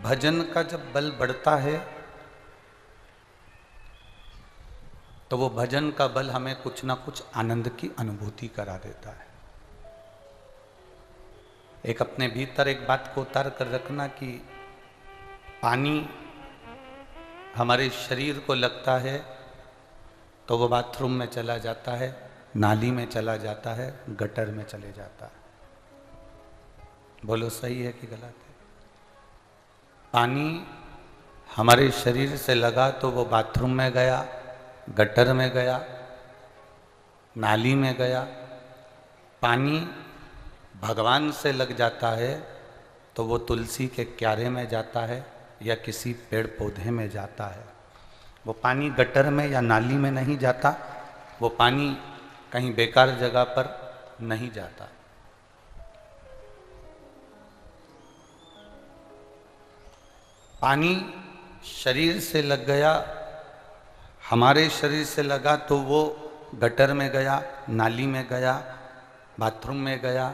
भजन का जब बल बढ़ता है तो वो भजन का बल हमें कुछ ना कुछ आनंद की अनुभूति करा देता है। एक अपने भीतर एक बात को उतार कर रखना कि पानी हमारे शरीर को लगता है तो वो बाथरूम में चला जाता है, नाली में चला जाता है, गटर में चले जाता है। बोलो सही है कि गलत है? पानी हमारे शरीर से लगा तो वो बाथरूम में गया, गटर में गया, नाली में गया। पानी भगवान से लग जाता है तो वो तुलसी के क्यारे में जाता है या किसी पेड़ पौधे में जाता है। वो पानी गटर में या नाली में नहीं जाता, वो पानी कहीं बेकार जगह पर नहीं जाता। पानी शरीर से लग गया, हमारे शरीर से लगा तो वो गटर में गया, नाली में गया, बाथरूम में गया,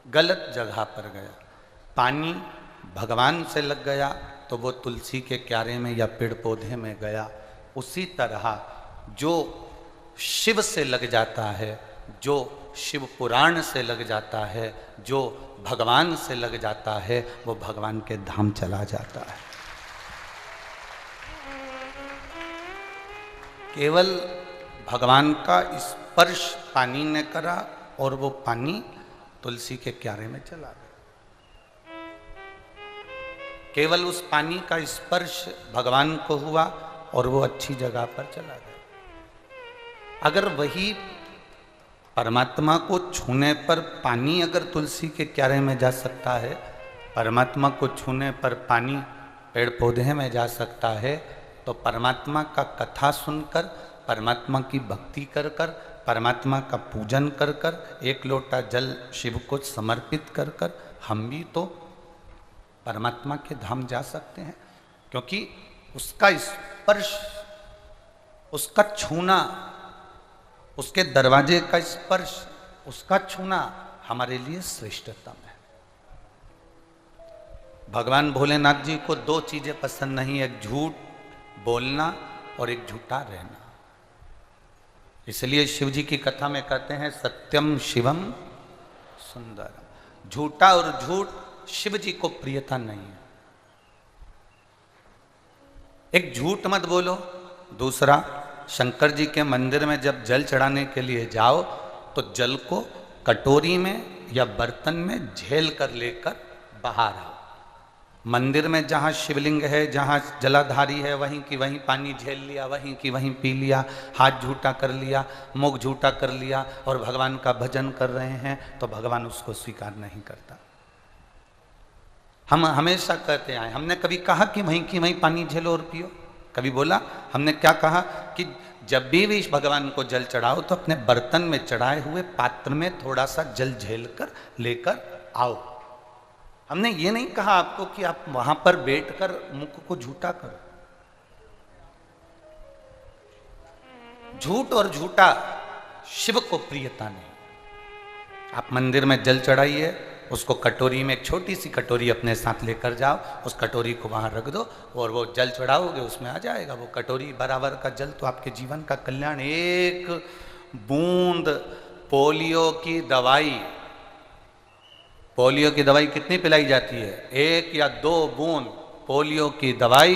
गलत जगह पर गया। पानी भगवान से लग गया तो वो तुलसी के क्यारे में या पेड़ पौधे में गया। उसी तरह जो शिव से लग जाता है, जो शिव पुराण से लग जाता है, जो भगवान से लग जाता है, वो भगवान के धाम चला जाता है। केवल भगवान का स्पर्श पानी ने करा और वो पानी तुलसी के क्यारे में चला गया। केवल उस पानी का स्पर्श भगवान को हुआ और वो अच्छी जगह पर चला गया। अगर वही परमात्मा को छूने पर पानी अगर तुलसी के क्यारे में जा सकता है, परमात्मा को छूने पर पानी पेड़ पौधे में जा सकता है, तो परमात्मा का कथा सुनकर, परमात्मा की भक्ति कर कर, परमात्मा का पूजन कर कर, एक लोटा जल शिव को समर्पित कर कर हम भी तो परमात्मा के धाम जा सकते हैं। क्योंकि उसका स्पर्श, उसका छूना, उसके दरवाजे का स्पर्श, उसका छूना हमारे लिए श्रेष्ठतम है। भगवान भोलेनाथ जी को दो चीजें पसंद नहीं, एक झूठ बोलना और एक झूठा रहना। इसलिए शिव जी की कथा में कहते हैं सत्यम शिवम सुंदरम। झूठा और झूठ शिव जी को प्रियता नहीं है। एक झूठ मत बोलो। दूसरा, शंकर जी के मंदिर में जब जल चढ़ाने के लिए जाओ तो जल को कटोरी में या बर्तन में झेल कर लेकर बाहर आओ। मंदिर में जहाँ शिवलिंग है, जहाँ जलाधारी है, वहीं की वहीं पानी झेल लिया, वहीं की वहीं पी लिया, हाथ झूठा कर लिया, मुख झूठा कर लिया और भगवान का भजन कर रहे हैं तो भगवान उसको स्वीकार नहीं करता। हम हमेशा कहते आए, हमने कभी कहा कि वहीं की वहीं पानी झेलो और पियो? कभी बोला? हमने क्या कहा कि जब भी भगवान को जल चढ़ाओ तो अपने बर्तन में चढ़ाए हुए पात्र में थोड़ा सा जल झेल कर लेकर आओ। हमने ये नहीं कहा आपको कि आप वहां पर बैठकर मुख को झूठा करो। झूठ और झूठा शिव को प्रियता नहीं। आप मंदिर में जल चढ़ाइए, उसको कटोरी में, एक छोटी सी कटोरी अपने साथ लेकर जाओ, उस कटोरी को वहां रख दो और वो जल चढ़ाओगे उसमें आ जाएगा वो कटोरी बराबर का जल। तो आपके जीवन का कल्याण। एक बूंद पोलियो की दवाई, पोलियो की दवाई कितनी पिलाई जाती है? एक या दो बूंद पोलियो की दवाई,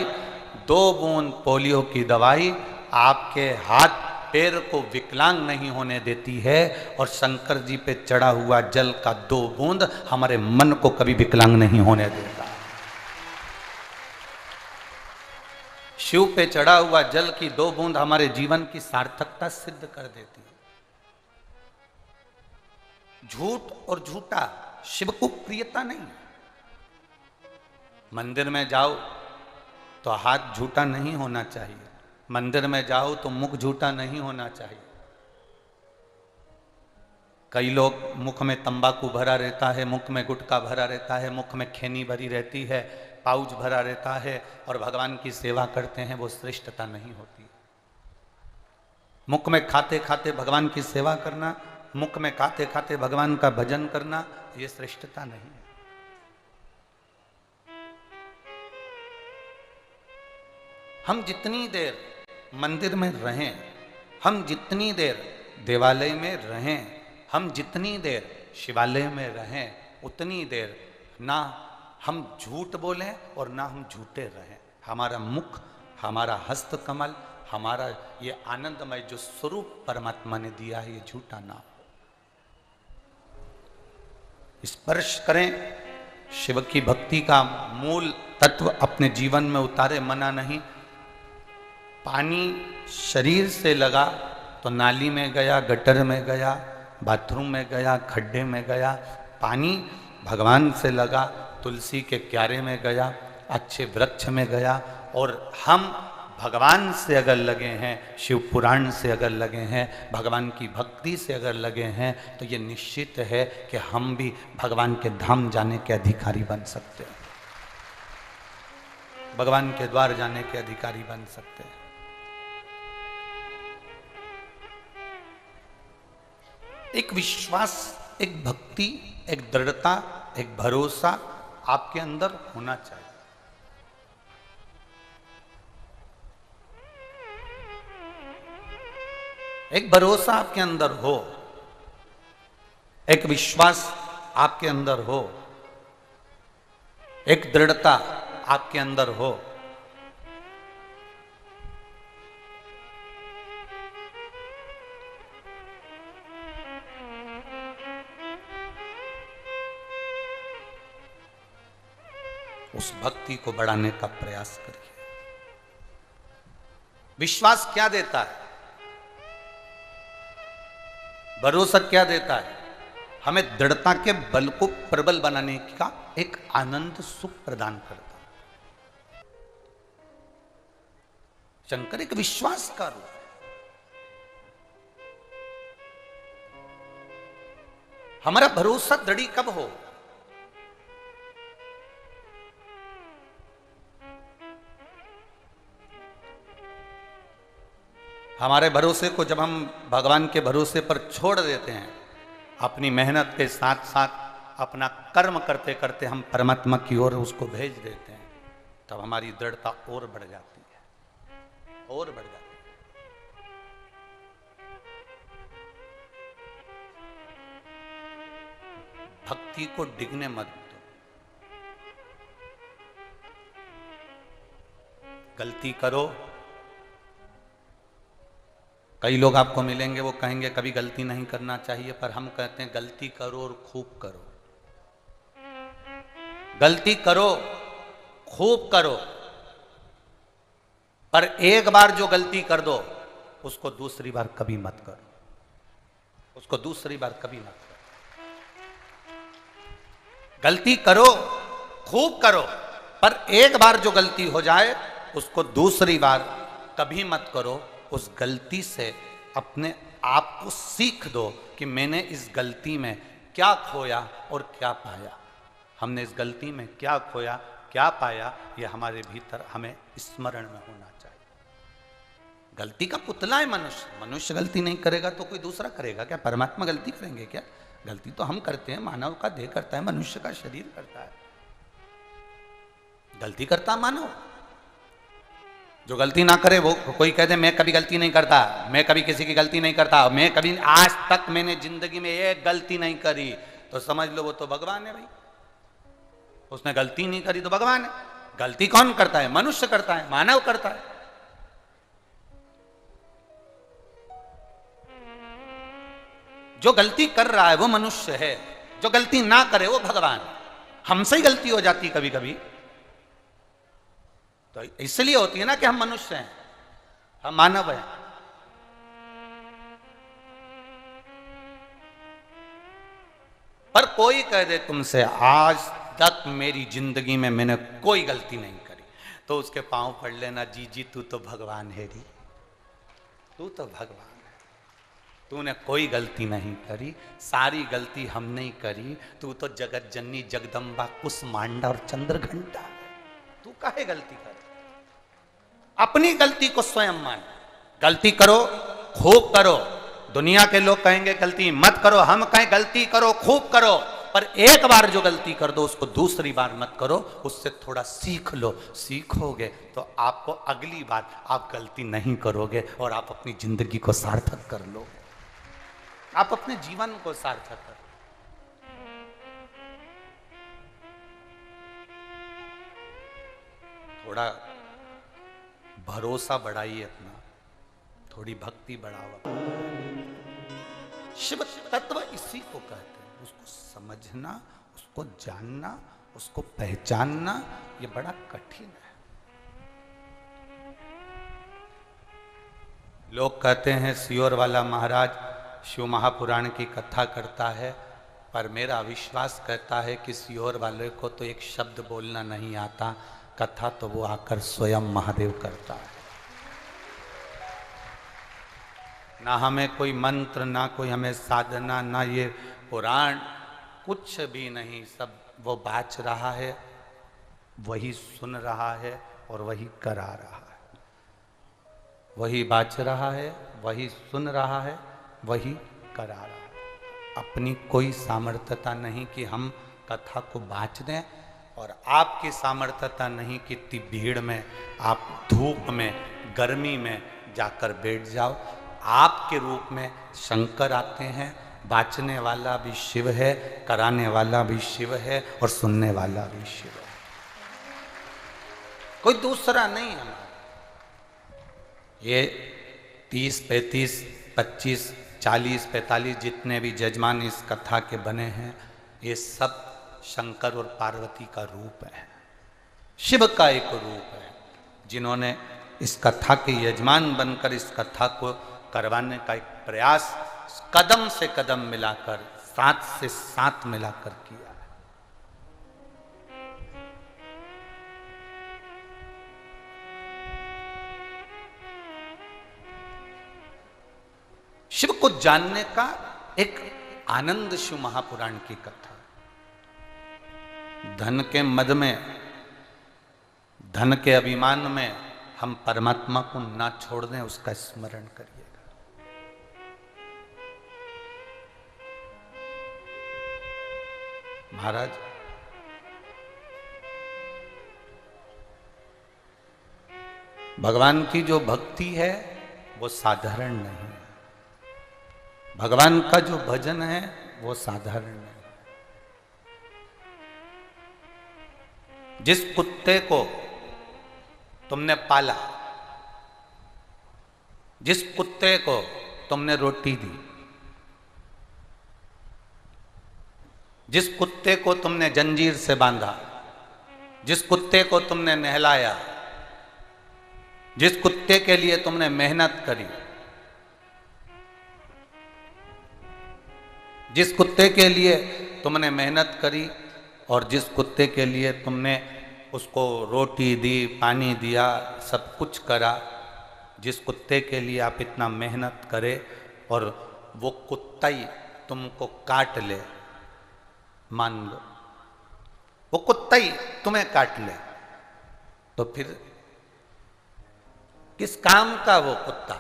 दो बूंद पोलियो की दवाई आपके हाथ पैर को विकलांग नहीं होने देती है। और शंकर जी पे चढ़ा हुआ जल का दो बूंद हमारे मन को कभी विकलांग नहीं होने देता। शिव पे चढ़ा हुआ जल की दो बूंद हमारे जीवन की सार्थकता सिद्ध कर देती है। झूठ और झूठा शिव को प्रियता नहीं। मंदिर में जाओ तो हाथ झूठा नहीं होना चाहिए, मंदिर में जाओ तो मुख झूठा नहीं होना चाहिए। कई लोग मुख में तंबाकू भरा रहता है, मुख में गुटखा भरा रहता है, मुख में खैनी भरी रहती है, पाउच भरा रहता है और भगवान की सेवा करते हैं, वो श्रेष्ठता नहीं होती। मुख में खाते खाते भगवान की सेवा करना, मुख में खाते खाते भगवान का भजन करना, ये श्रेष्ठता नहीं है। हम जितनी देर मंदिर में रहें, हम जितनी देर देवालय में रहें, हम जितनी देर शिवालय में रहें, उतनी देर ना हम झूठ बोलें और ना हम झूठे रहें। हमारा मुख, हमारा हस्त कमल, हमारा ये आनंदमय जो स्वरूप परमात्मा ने दिया है, ये झूठा ना हो। स्पर्श करें, शिव की भक्ति का मूल तत्व अपने जीवन में उतारे, मना नहीं। पानी शरीर से लगा तो नाली में गया, गटर में गया, बाथरूम में गया, खड्डे में गया। पानी भगवान से लगा, तुलसी के क्यारे में गया, अच्छे वृक्ष में गया। और हम भगवान से अगर लगे हैं, शिव पुराण से अगर लगे हैं, भगवान की भक्ति से अगर लगे हैं, तो ये निश्चित है कि हम भी भगवान के धाम जाने के अधिकारी बन सकते हैं, भगवान के द्वार जाने के अधिकारी बन सकते हैं। एक विश्वास, एक भक्ति, एक दृढ़ता, एक भरोसा आपके अंदर होना चाहिए। एक भरोसा आपके अंदर हो, एक विश्वास आपके अंदर हो, एक दृढ़ता आपके अंदर हो। उस भक्ति को बढ़ाने का प्रयास करिए। विश्वास क्या देता है? भरोसा क्या देता है? हमें दृढ़ता के बल को प्रबल बनाने का एक आनंद सुख प्रदान करता है। शंकर एक विश्वास का रूप है। हमारा भरोसा दृढ़ कब हो? हमारे भरोसे को जब हम भगवान के भरोसे पर छोड़ देते हैं, अपनी मेहनत के साथ साथ अपना कर्म करते करते हम परमात्मा की ओर उसको भेज देते हैं, तब हमारी दृढ़ता और बढ़ जाती है, और बढ़ जाती है। भक्ति को डिगने मत दो। गलती करो। कई लोग आपको मिलेंगे, वो कहेंगे कभी गलती नहीं करना चाहिए, पर हम कहते हैं गलती करो और खूब करो। गलती करो, खूब करो, पर एक बार जो गलती कर दो उसको दूसरी बार कभी मत करो, उसको दूसरी बार कभी मत करो। गलती करो, खूब करो, पर एक बार जो गलती हो जाए उसको दूसरी बार कभी मत करो। उस गलती से अपने आप को सीख दो कि मैंने इस गलती में क्या खोया और क्या पाया। हमने इस गलती में क्या खोया, क्या पाया, ये हमारे भीतर हमें स्मरण में होना चाहिए। गलती का पुतला है मनुष्य। मनुष्य गलती नहीं करेगा तो कोई दूसरा करेगा क्या? परमात्मा गलती करेंगे क्या? गलती तो हम करते हैं, मानव का देह करता है, मनुष्य का शरीर करता है। गलती करता मानव, जो गलती ना करे वो कोई कहते मैं कभी गलती नहीं करता, मैं कभी किसी की गलती नहीं करता, मैं कभी आज तक मैंने जिंदगी में एक गलती नहीं करी, तो समझ लो वो तो भगवान है भाई। उसने गलती नहीं करी तो भगवान है। गलती कौन करता है? मनुष्य करता है, मानव करता है। जो गलती कर रहा है वो मनुष्य है, जो गलती ना करे वो भगवान है। हमसे ही गलती हो जाती कभी कभी, तो इसलिए होती है ना कि हम मनुष्य हैं, हम मानव हैं। पर कोई कह दे तुमसे आज तक मेरी जिंदगी में मैंने कोई गलती नहीं करी, तो उसके पांव पड़ लेना, जी जी तू तो भगवान है री, तू तो भगवान है, तूने कोई गलती नहीं करी, सारी गलती हमने ही करी। तू तो जगत जननी जगदम्बा कुसमांडा और चंद्रघंटा है, तू काहे गलती कर? अपनी गलती को स्वयं मान। गलती करो, खूब करो। दुनिया के लोग कहेंगे गलती मत करो, हम कहें गलती करो, खूब करो। पर एक बार जो गलती कर दो उसको दूसरी बार मत करो, उससे थोड़ा सीख लो। सीखोगे तो आपको अगली बार आप गलती नहीं करोगे और आप अपनी जिंदगी को सार्थक कर लोगे, आप अपने जीवन को सार्थक कर। थोड़ा भरोसा बढ़ाइए अपना, थोड़ी भक्ति बढ़ाओ। शिव तत्व इसी को कहते हैं, उसको समझना, उसको जानना, उसको पहचानना, ये बड़ा कठिन है। लोग कहते हैं सियोर वाला महाराज शिव महापुराण की कथा करता है, पर मेरा विश्वास कहता है कि सियोर वाले को तो एक शब्द बोलना नहीं आता, कथा तो वो आकर स्वयं महादेव करता है। ना हमें कोई मंत्र, ना कोई हमें साधना, ना ये पुराण, कुछ भी नहीं, सब वो बाच रहा है, वही सुन रहा है और वही करा रहा है। वही बाच रहा है, वही सुन रहा है, वही करा रहा है। अपनी कोई सामर्थ्यता नहीं कि हम कथा को बाच दें, और आपकी सामर्थ्यता नहीं कि इतनी भीड़ में आप धूप में गर्मी में जाकर बैठ जाओ। आपके रूप में शंकर आते हैं, बाचने वाला भी शिव है, कराने वाला भी शिव है और सुनने वाला भी शिव है, कोई दूसरा नहीं है। ये 30, 35, 25, 40, 45 जितने भी जजमान इस कथा के बने हैं, ये सब शंकर और पार्वती का रूप है, शिव का एक रूप है, जिन्होंने इस कथा के यजमान बनकर इस कथा को करवाने का एक प्रयास कदम से कदम मिलाकर, साथ से साथ मिलाकर किया है। शिव को जानने का एक आनंद शिव महापुराण की कथा। धन के मद में, धन के अभिमान में हम परमात्मा को ना छोड़ दें, उसका स्मरण करिएगा। महाराज, भगवान की जो भक्ति है वो साधारण नहीं है, भगवान का जो भजन है वो साधारण नहीं। जिस कुत्ते को तुमने पाला, जिस कुत्ते को तुमने रोटी दी, जिस कुत्ते को तुमने जंजीर से बांधा, जिस कुत्ते को तुमने नहलाया, जिस कुत्ते के लिए तुमने मेहनत करी, जिस कुत्ते के लिए तुमने मेहनत करी और जिस कुत्ते के लिए तुमने उसको रोटी दी, पानी दिया, सब कुछ करा, जिस कुत्ते के लिए आप इतना मेहनत करे और वो कुत्ता ही तुमको काट ले, मान लो वो कुत्ता ही तुम्हें काट ले, तो फिर किस काम का वो कुत्ता?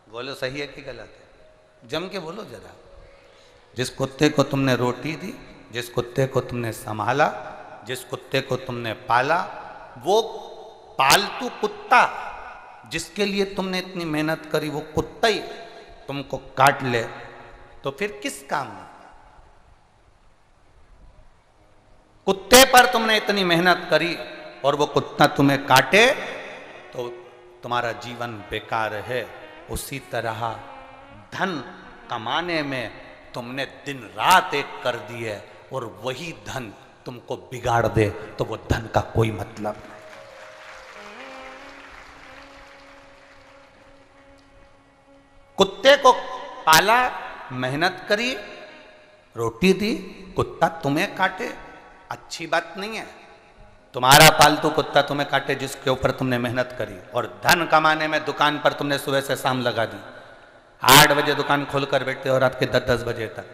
बोलो सही है कि गलत है? जम के बोलो जरा। जिस कुत्ते को तुमने रोटी दी, जिस कुत्ते को तुमने संभाला, जिस कुत्ते को तुमने पाला, वो पालतू कुत्ता जिसके लिए तुमने इतनी मेहनत करी, वो कुत्ता ही तुमको काट ले, तो फिर किस काम में? कुत्ते पर तुमने इतनी मेहनत करी और वो कुत्ता तुम्हें काटे तो तुम्हारा जीवन बेकार है। उसी तरह धन कमाने में तुमने दिन रात एक कर दी है और वही धन तुमको बिगाड़ दे तो वो धन का कोई मतलब नहीं। कुत्ते को पाला, मेहनत करी, रोटी दी, कुत्ता तुम्हें काटे, अच्छी बात नहीं है। तुम्हारा पालतू कुत्ता तुम्हें काटे जिसके ऊपर तुमने मेहनत करी, और धन कमाने में दुकान पर तुमने सुबह से शाम लगा दी। 8 बजे दुकान खोलकर बैठते हो रात के 10-10 बजे तक,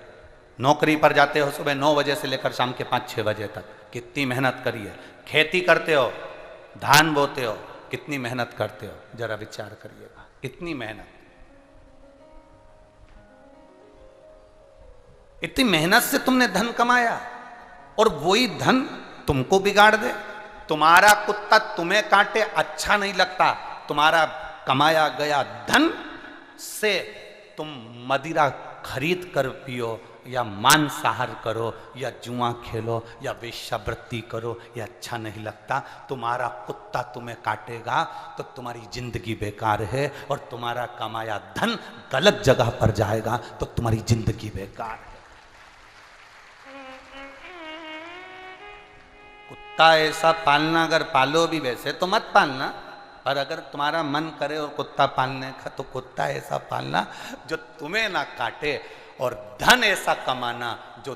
नौकरी पर जाते हो सुबह 9 बजे से लेकर शाम के 5-6 बजे तक। कितनी मेहनत करी है। खेती करते हो, धान बोते हो, कितनी मेहनत करते हो, जरा विचार करिएगा, कितनी मेहनत। इतनी मेहनत से तुमने धन कमाया और वही धन तुमको बिगाड़ दे। तुम्हारा कुत्ता तुम्हें काटे अच्छा नहीं लगता। तुम्हारा कमाया गया धन से तुम मदिरा खरीद कर पियो या मांसाहार करो या जुआ खेलो या वेश्यावृत्ति करो, ये अच्छा नहीं लगता। तुम्हारा कुत्ता तुम्हें काटेगा तो तुम्हारी जिंदगी बेकार है, और तुम्हारा कमाया धन गलत जगह पर जाएगा तो तुम्हारी जिंदगी बेकार है। कुत्ता ऐसा पालना, अगर पालो भी वैसे तो मत पालना, पर अगर तुम्हारा मन करे और कुत्ता पालने का तो कुत्ता ऐसा पालना जो तुम्हें ना काटे, और धन ऐसा कमाना जो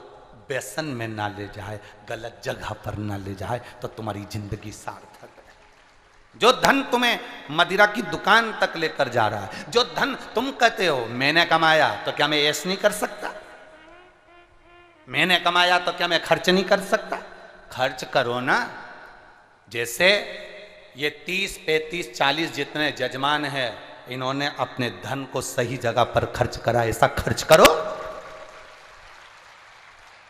व्यसन में ना ले जाए, गलत जगह पर ना ले जाए, तो तुम्हारी जिंदगी सार्थक है। जो धन तुम्हें मदिरा की दुकान तक लेकर जा रहा है, जो धन तुम कहते हो मैंने कमाया तो क्या मैं ऐश नहीं कर सकता, मैंने कमाया तो क्या मैं खर्च नहीं कर सकता? खर्च करो ना। जैसे ये 30, 35, 40 जितने जजमान हैं, इन्होंने अपने धन को सही जगह पर खर्च करा, ऐसा खर्च करो।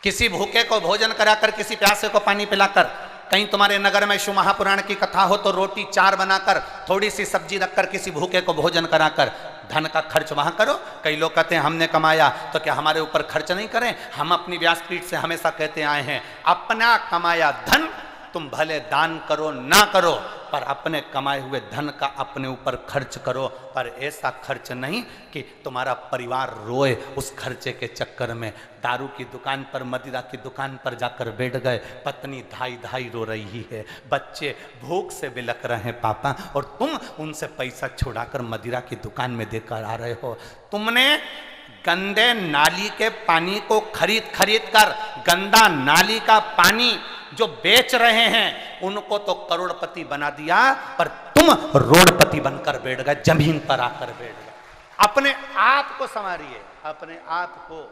किसी भूखे को भोजन कराकर, किसी प्यासे को पानी पिलाकर, कहीं तुम्हारे नगर में शिव महापुराण की कथा हो तो रोटी 4 बनाकर, थोड़ी सी सब्जी रखकर किसी भूखे को भोजन कराकर धन का खर्च वहां करो। कई लोग कहते हैं हमने कमाया तो क्या हमारे ऊपर खर्च नहीं करें? हम अपनी व्यासपीठ से हमेशा कहते आए हैं, अपना कमाया धन तुम भले दान करो ना करो, पर अपने कमाए हुए धन का अपने ऊपर खर्च करो, पर ऐसा खर्च नहीं कि तुम्हारा परिवार रोए उस खर्चे के चक्कर में। दारू की दुकान पर, मदिरा की दुकान पर जाकर बैठ गए, पत्नी धाई धाई रो रही है, बच्चे भूख से बिलख रहे हैं पापा, और तुम उनसे पैसा छुड़ाकर मदिरा की दुकान में देकर आ रहे हो। तुमने गंदे नाली के पानी को खरीद खरीद कर, गंदा नाली का पानी जो बेच रहे हैं उनको तो करोड़पति बना दिया, पर तुम रोडपति बनकर बैठ गए, जमीन पर आकर बैठ गए। अपने आप को संवारिए, अपने आप को।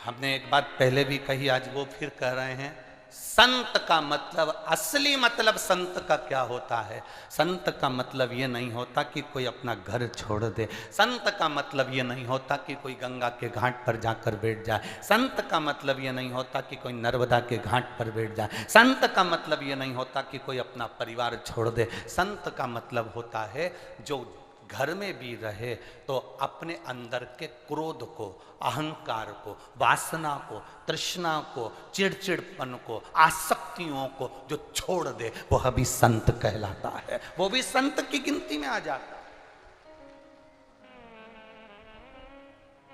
हमने एक बात पहले भी कही, आज वो फिर कह रहे हैं। संत का मतलब, असली मतलब संत का क्या होता है? संत का मतलब ये नहीं होता कि कोई अपना घर छोड़ दे। संत का मतलब ये नहीं होता कि कोई गंगा के घाट पर जाकर बैठ जाए। संत का मतलब ये नहीं होता कि कोई नर्मदा के घाट पर बैठ जाए। संत का मतलब ये नहीं होता कि कोई अपना परिवार छोड़ दे। संत का मतलब होता है जो घर में भी रहे तो अपने अंदर के क्रोध को, अहंकार को, वासना को, तृष्णा को, चिड़चिड़पन को, आसक्तियों को जो छोड़ दे, वो अभी संत कहलाता है, वो भी संत की गिनती में आ जाता है।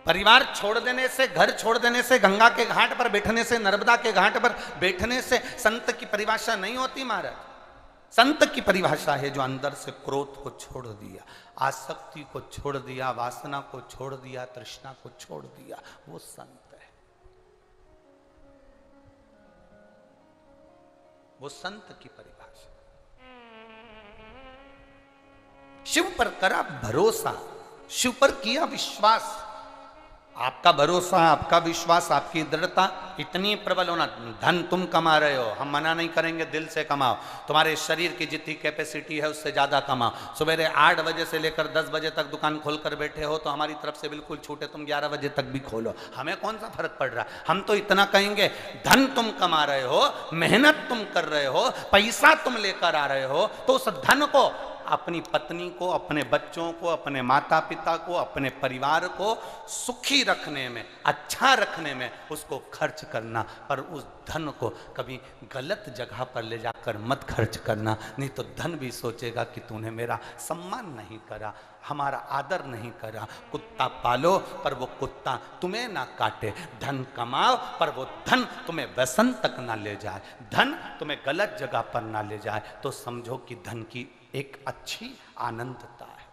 परिवार छोड़ देने से, घर छोड़ देने से, गंगा के घाट पर बैठने से, नर्मदा के घाट पर बैठने से संत की परिभाषा नहीं होती महाराज। संत की परिभाषा है जो अंदर से क्रोध को छोड़ दिया, आसक्ति को छोड़ दिया, वासना को छोड़ दिया, तृष्णा को छोड़ दिया, वो संत है। वो संत की परिभाषा। शिव पर करा भरोसा, शिव पर किया विश्वास। आपका भरोसा, आपका विश्वास, आपकी दृढ़ता इतनी प्रबल होना। धन तुम कमा रहे हो, हम मना नहीं करेंगे, दिल से कमाओ। तुम्हारे शरीर की जितनी कैपेसिटी है उससे ज़्यादा कमाओ। सवेरे 8 बजे से लेकर 10 बजे तक दुकान खोल कर बैठे हो तो हमारी तरफ से बिल्कुल छूट है, तुम 11 बजे तक भी खोलो, हमें कौन सा फर्क पड़ रहा है। हम तो इतना कहेंगे, धन तुम कमा रहे हो, मेहनत तुम कर रहे हो, पैसा तुम लेकर आ रहे हो, तो उस धन को अपनी पत्नी को, अपने बच्चों को, अपने माता पिता को, अपने परिवार को सुखी रखने में, अच्छा रखने में उसको खर्च करना, पर उस धन को कभी गलत जगह पर ले जाकर मत खर्च करना, नहीं तो धन भी सोचेगा कि तूने मेरा सम्मान नहीं करा, हमारा आदर नहीं करा। कुत्ता पालो पर वो कुत्ता तुम्हें ना काटे, धन कमाओ पर वो धन तुम्हें व्यसन तक ना ले जाए, धन तुम्हें गलत जगह पर ना ले जाए, तो समझो कि धन की एक अच्छी आनंदता है।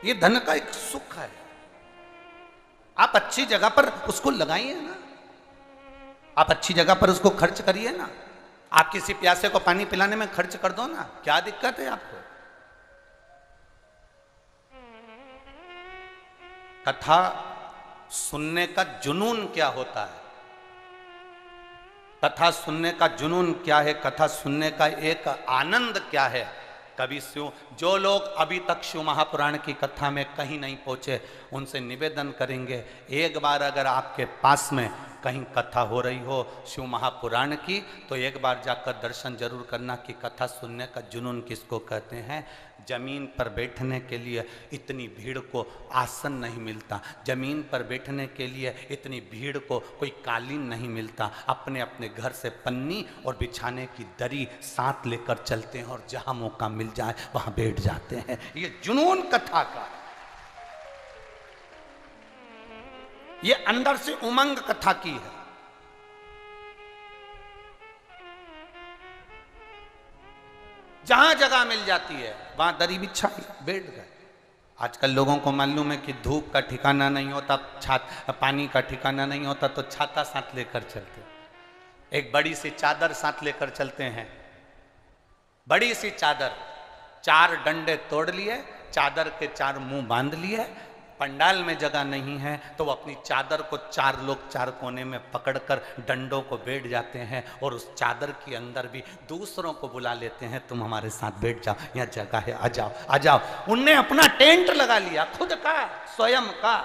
ये धन का एक सुख है। आप अच्छी जगह पर उसको लगाइए ना, आप अच्छी जगह पर उसको खर्च करिए ना। आप किसी प्यासे को पानी पिलाने में खर्च कर दो ना, क्या दिक्कत है आपको? कथा सुनने का जुनून क्या होता है, कथा सुनने का जुनून क्या है, कथा सुनने का एक आनंद क्या है। कभी शिव, जो लोग अभी तक शिव महापुराण की कथा में कहीं नहीं पहुंचे, उनसे निवेदन करेंगे, एक बार अगर आपके पास में कहीं कथा हो रही हो शिव महापुराण की, तो एक बार जाकर दर्शन जरूर करना कि कथा सुनने का जुनून किसको कहते हैं। जमीन पर बैठने के लिए इतनी भीड़ को आसन नहीं मिलता, जमीन पर बैठने के लिए इतनी भीड़ को कोई कालीन नहीं मिलता। अपने अपने घर से पन्नी और बिछाने की दरी साथ लेकर चलते हैं और जहां मौका मिल जाए वहां बैठ जाते हैं। ये जुनून कथा का, ये अंदर से उमंग कथा की है। जहां जगह मिल जाती है वहां दरी बिछाई बैठ गए। आजकल लोगों को मालूम है कि धूप का ठिकाना नहीं होता, पानी का ठिकाना नहीं होता, तो छाता साथ लेकर चलते, एक बड़ी सी चादर साथ लेकर चलते हैं। बड़ी सी चादर, 4 डंडे तोड़ लिए, चादर के 4 मुंह बांध लिए। पंडाल में जगह नहीं है तो वो अपनी चादर को 4 लोग 4 कोने में पकड़कर डंडों को बैठ जाते हैं और उस चादर के अंदर भी दूसरों को बुला लेते हैं, तुम हमारे साथ बैठ जाओ, यहाँ जगह है, आ जाओ आ जाओ। उनने अपना टेंट लगा लिया, खुद का, स्वयं का।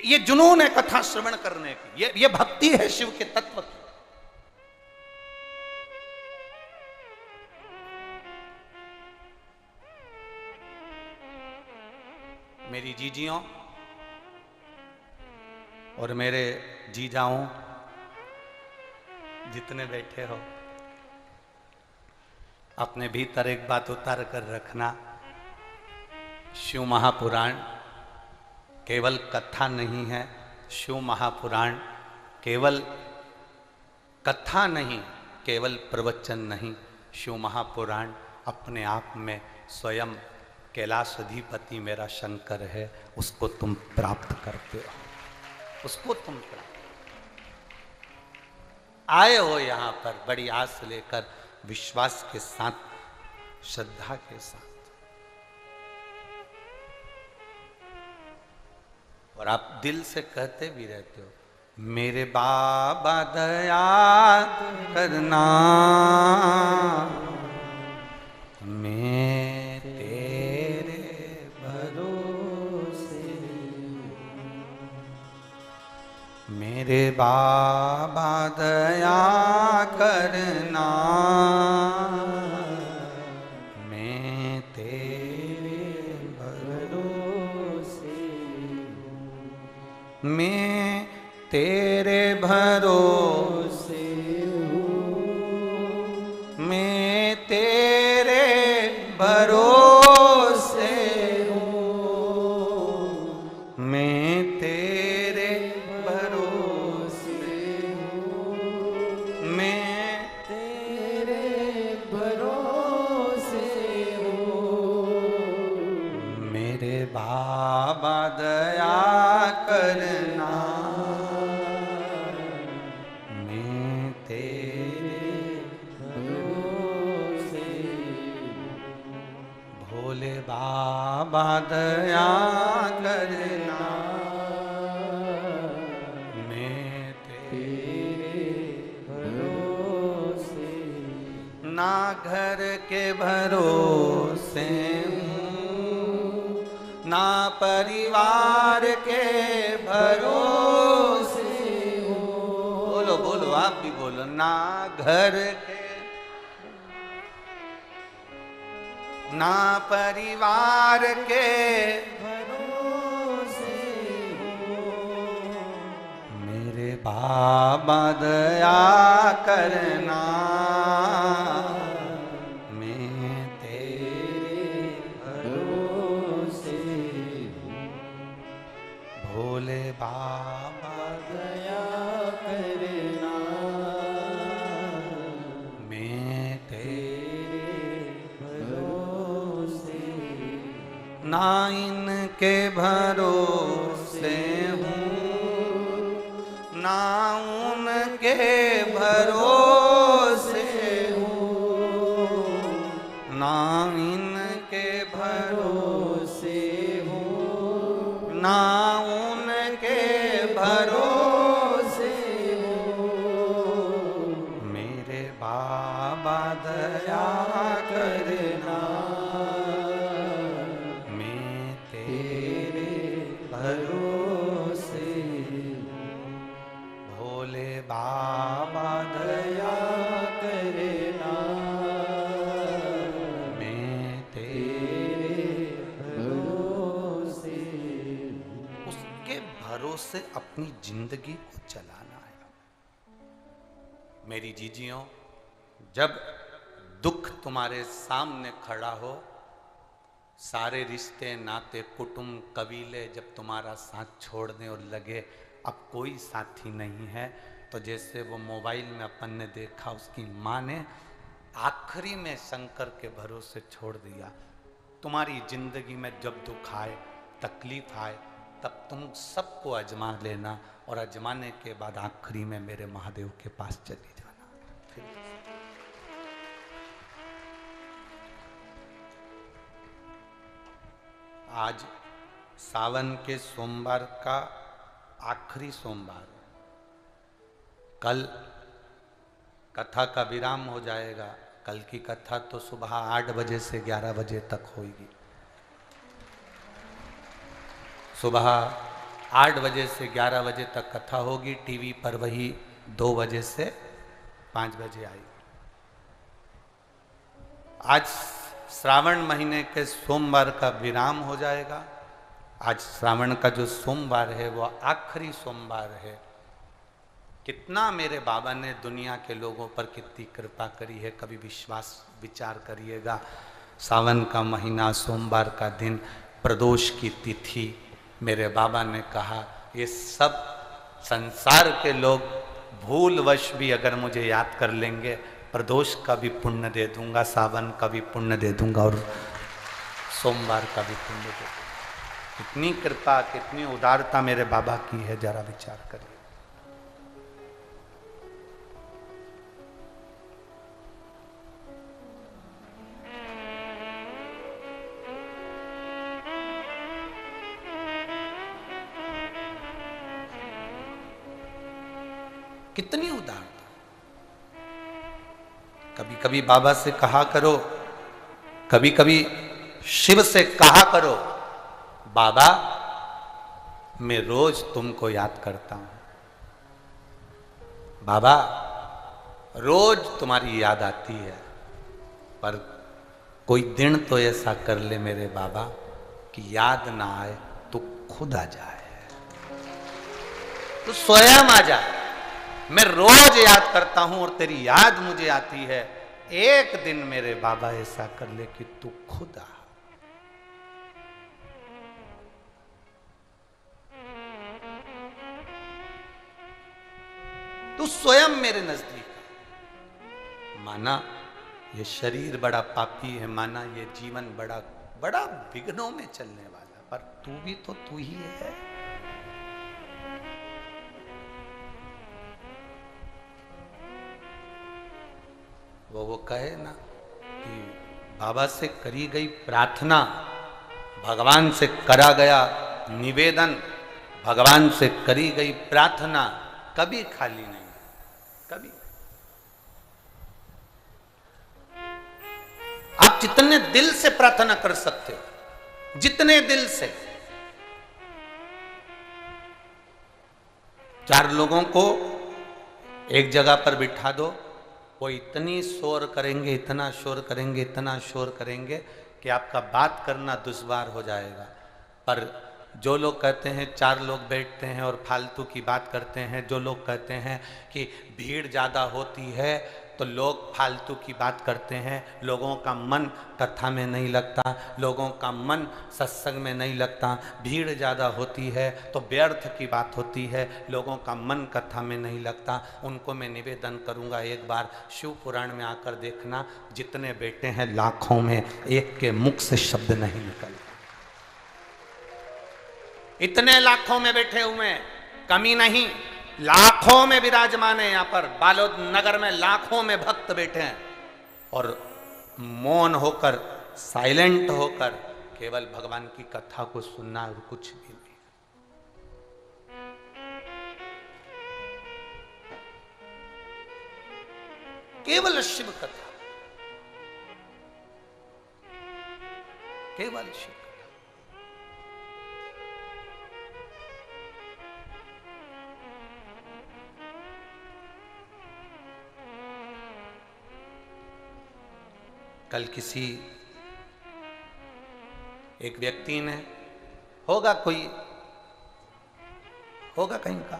ये जुनून है कथा श्रवण करने की, ये भक्ति है शिव के तत्व की। मेरी जीजियों और मेरे जीजाओं, जितने बैठे हो, अपने भीतर एक बात उतार कर रखना, शिव महापुराण केवल कथा नहीं है। शिव महापुराण केवल कथा नहीं, केवल प्रवचन नहीं। शिव महापुराण अपने आप में स्वयं कैलाश अधिपति मेरा शंकर है, उसको तुम प्राप्त करते हो, उसको तुम प्राप्त आए हो यहाँ पर बड़ी आस लेकर, विश्वास के साथ, श्रद्धा के साथ, और आप दिल से कहते भी रहते हो, मेरे बाबा दया करना, मैं मेरे बाबा दया करना, मैं तेरे भरोसे, मैं तेरे भरोसे हूँ, मैं तेरे भरोसे हूँ, मैं तेरे बाबा दया करना, मैं तेरे भरोसे, भोले बाबा दया करना, मैं तेरे भरोसे, ना घर के भरोसे ना परिवार के भरोसे हो, बोलो बोलो आप भी बोलो, ना घर के ना परिवार के भरोसे हो, मेरे बाबा दया करना, भोले बाबा दया करना, मैं तेरे भरोसे, ना इनके भरोसे हूँ, ना उनके भरोसे हूँ, ना इनके भरोसे हूँ, भरोसे, भोले बाबा दया करे ना, मैं तेरे भरोसे। उसके भरोसे अपनी जिंदगी को चलाना है। मेरी जीजियों, जब दुख तुम्हारे सामने खड़ा हो, सारे रिश्ते नाते कुटुंब कबीले जब तुम्हारा साथ छोड़ दें और लगे अब कोई साथी नहीं है, तो जैसे वो मोबाइल में अपन ने देखा, उसकी माँ ने आखिरी में शंकर के भरोसे छोड़ दिया। तुम्हारी जिंदगी में जब दुख आए, तकलीफ आए, तब तुम सबको आजमा लेना और आजमाने के बाद आखिरी में मेरे महादेव के पास चली जाना। आज सावन के सोमवार का आखिरी सोमवार, कल कथा का विराम हो जाएगा। कल की कथा तो सुबह 8 बजे से 11 बजे तक होगी। सुबह 8 बजे से 11 बजे तक कथा होगी। टीवी पर वही 2 बजे से 5 बजे आएगी। आज श्रावण महीने के सोमवार का विराम हो जाएगा। आज श्रावण का जो सोमवार है वो आखिरी सोमवार है। कितना मेरे बाबा ने दुनिया के लोगों पर कितनी कृपा करी है, कभी विचार करिएगा। सावन का महीना, सोमवार का दिन, प्रदोष की तिथि, मेरे बाबा ने कहा ये सब संसार के लोग भूलवश भी अगर मुझे याद कर लेंगे, प्रदोष का भी पुण्य दे दूंगा, सावन का भी पुण्य दे दूंगा और सोमवार का भी पुण्य दे दूंगा। कितनी कृपा, कितनी उदारता मेरे बाबा की है, जरा विचार करिए। कितनी उदारता। कभी कभी बाबा से कहा करो, कभी कभी शिव से कहा करो, बाबा मैं रोज तुमको याद करता हूं, बाबा रोज तुम्हारी याद आती है, पर कोई दिन तो ऐसा कर ले मेरे बाबा कि याद ना आए तो खुद आ जाए, तो स्वयं आ जाए। मैं रोज याद करता हूं और तेरी याद मुझे आती है। एक दिन मेरे बाबा ऐसा कर ले कि तू खुद आ। तू स्वयं मेरे नजदीक। माना ये शरीर बड़ा पापी है, माना ये जीवन बड़ा बड़ा विघ्नों में चलने वाला, पर तू भी तो तू ही है। वो कहे ना कि बाबा से करी गई प्रार्थना, भगवान से करा गया निवेदन, भगवान से करी गई प्रार्थना कभी खाली नहीं, कभी। आप जितने दिल से प्रार्थना कर सकते हो, जितने दिल से। 4 लोगों को एक जगह पर बिठा दो, वो इतनी शोर करेंगे, इतना शोर करेंगे, इतना शोर करेंगे कि आपका बात करना दुश्वार हो जाएगा। पर जो लोग कहते हैं 4 लोग बैठते हैं और फालतू की बात करते हैं, जो लोग कहते हैं कि भीड़ ज़्यादा होती है तो लोग फालतू की बात करते हैं, लोगों का मन कथा में नहीं लगता, लोगों का मन सत्संग में नहीं लगता, भीड़ ज़्यादा होती है तो व्यर्थ की बात होती है, लोगों का मन कथा में नहीं लगता, उनको मैं निवेदन करूंगा एक बार शिव पुराण में आकर देखना, जितने बैठे हैं लाखों में एक के मुख से शब्द नहीं निकल। इतने लाखों में बैठे हुए हैं, कमी नहीं, लाखों में विराजमान है। यहाँ पर बालोद नगर में लाखों में भक्त बैठे हैं और मौन होकर, साइलेंट होकर केवल भगवान की कथा को सुनना और कुछ भी नहीं। केवल शिव कथा, केवल शिव। कल किसी एक व्यक्ति ने, होगा कोई, होगा कहीं का,